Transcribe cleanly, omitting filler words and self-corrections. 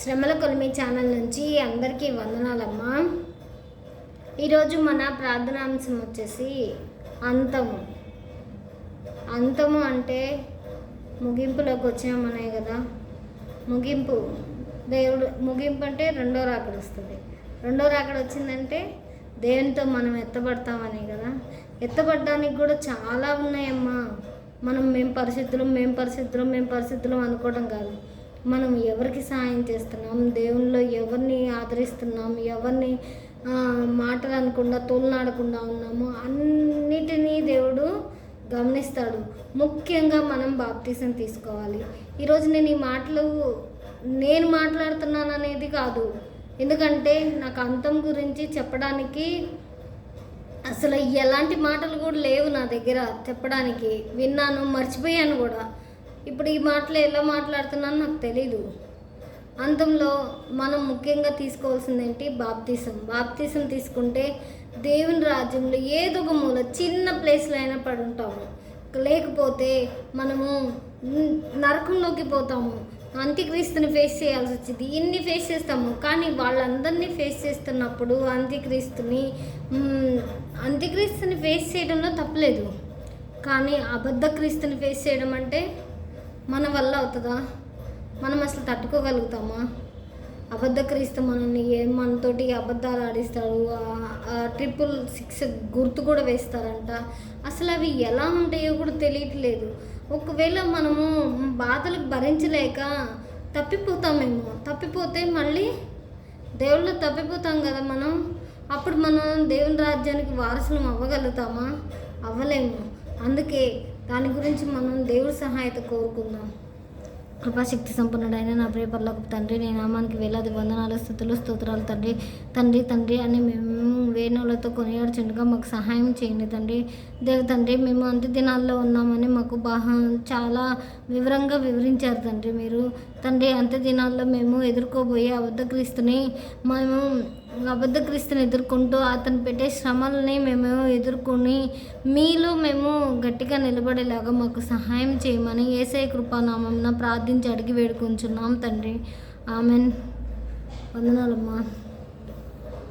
శ్రమల కొలిమి ఛానల్ నుంచి అందరికీ వందనాలమ్మా. ఈరోజు మన ప్రార్థనాంశం వచ్చేసి అంతము. అంతము అంటే ముగింపులోకి వచ్చామనే కదా. ముగింపు అంటే రెండో రాకడ వస్తుంది. రెండో రాకడ వచ్చిందంటే దేవునితో మనం ఎత్తబడతామనే కదా. ఎత్తబడడానికి కూడా చాలా ఉన్నాయమ్మా. మేము పరిశుద్ధులం అనుకోవడం కాదు. మనం ఎవరికి సహాయం చేస్తున్నాం, దేవునిలో ఎవరిని ఆదరిస్తున్నాం, ఎవరిని మాటలు అనకుండా తోలనాడకుండా ఉన్నాము అన్నిటినీ దేవుడు గమనిస్తాడు. ముఖ్యంగా మనం బాప్తీసం తీసుకోవాలి. ఈరోజు నేను ఈ మాటలు నేను మాట్లాడుతున్నాను అనేది కాదు, ఎందుకంటే నాకు అంతం గురించి చెప్పడానికి అసలు ఎలాంటి మాటలు కూడా లేవు నా దగ్గర చెప్పడానికి. విన్నాను, మర్చిపోయాను కూడా. ఇప్పుడు ఈ మాటలు ఎలా మాట్లాడుతున్నానో నాకు తెలీదు. అంతంలో మనం ముఖ్యంగా తీసుకోవాల్సింది ఏంటి? బాప్తీసం తీసుకుంటే దేవుని రాజ్యంలో ఏదో ఒక మూల చిన్న ప్లేస్లో అయినా పడి ఉంటాము. లేకపోతే మనము నరకంలోకి పోతాము. అంత్యక్రీస్తుని ఫేస్ చేయాల్సి వచ్చింది. ఇన్ని ఫేస్ చేస్తాము, కానీ వాళ్ళందరినీ ఫేస్ చేస్తున్నప్పుడు అంత్యక్రీస్తుని ఫేస్ చేయడంలో తప్పలేదు. కానీ అబద్ధ క్రీస్తుని ఫేస్ చేయడం అంటే మన వల్ల అవుతుందా? మనం అసలు తట్టుకోగలుగుతామా? అబద్ధ క్రీస్తు మనతోటి అబద్ధాలు ఆడిస్తాడు. 666 గుర్తు కూడా వేస్తారంట. అసలు అవి ఎలా ఉంటాయో కూడా తెలియట్లేదు. ఒకవేళ మనము బాధలకు భరించలేక తప్పిపోతే మళ్ళీ దేవుళ్ళు తప్పిపోతాం కదా మనం. అప్పుడు మనం దేవుని రాజ్యానికి వారసులం అవ్వగలుగుతామా? అవ్వలేము. అందుకే దాని గురించి మనం దేవుడి సహాయత కోరుకుందాం. కృపాశక్తి సంపన్నుడైన నా ప్రియ పరలోకపు తండ్రి, నీ నామానికి వేలాది వందనాలు, స్తుతులు, స్తోత్రాలు తండ్రి అని మేము వేణువులతో కొనియాడుచుండగా మాకు సహాయం చేయండి తండ్రి. మేము అంత్య దినాల్లో ఉన్నామని మాకు చాలా వివరంగా వివరించారు తండ్రి మీరు. అంత్య దినాల్లో మేము ఎదుర్కోబోయే అబద్ధ క్రీస్తుని ఎదుర్కొంటూ అతను పెట్టే శ్రమల్ని మేము ఎదుర్కొని మీలో మేము గట్టిగా నిలబడేలాగా మాకు సహాయం చేయమని యేసయ్య కృపానామమున ప్రార్థించి అడిగి వేడుకొంచున్నాం తండ్రి. ఆమెన్. వందనాలమ్మా.